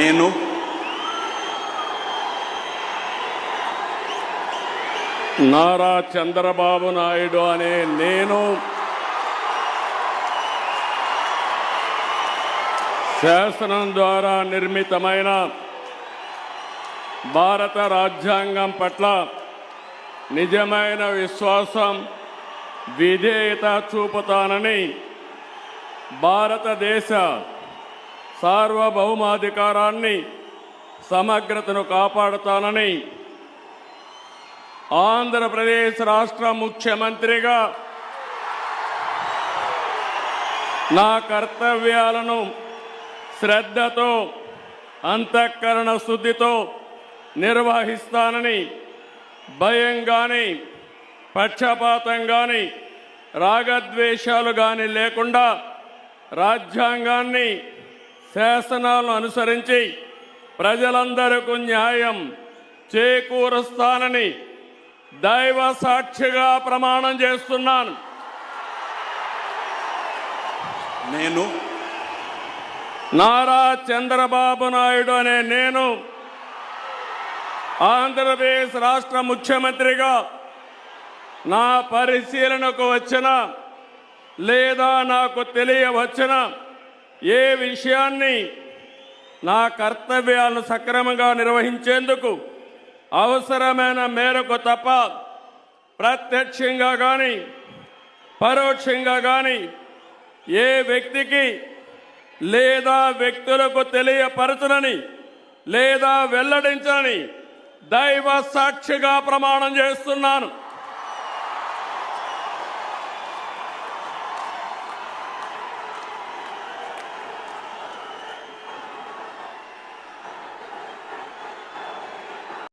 నేను నారా చంద్రబాబు నాయుడు అనే నేను శాసనం ద్వారా నిర్మితమైన భారత రాజ్యాంగం పట్ల నిజమైన విశ్వాసం విధేయత చూపుతానని భారతదేశ సార్వభౌమాధికారాన్ని సమగ్రతను కాపాడుతానని ఆంధ్రప్రదేశ్ రాష్ట్ర ముఖ్యమంత్రిగా నా కర్తవ్యాలను శ్రద్ధతో అంతఃకరణ శుద్ధితో నిర్వహిస్తానని భయం కానీ పక్షపాతం కానీ రాగద్వేషాలు కానీ లేకుండా రాజ్యాంగాన్ని శాసనాలను అనుసరించి ప్రజలందరికీ న్యాయం చేకూరుస్తానని దైవ సాక్షిగా ప్రమాణం చేస్తున్నాను. నేను నారా చంద్రబాబు నాయుడు అనే నేను ఆంధ్రప్రదేశ్ రాష్ట్ర ముఖ్యమంత్రిగా నా పరిశీలనకు వచ్చిన లేదా నాకు తెలియవచ్చిన ఏ విషయాన్ని నా కర్తవ్యాలను సక్రమంగా నిర్వహించేందుకు అవసరమైన మేరకు తప్ప ప్రత్యక్షంగా కానీ పరోక్షంగా కానీ ఏ వ్యక్తికి లేదా వ్యక్తులకు తెలియపరచనని లేదా వెల్లడించని దైవ సాక్షిగా ప్రమాణం చేస్తున్నాను.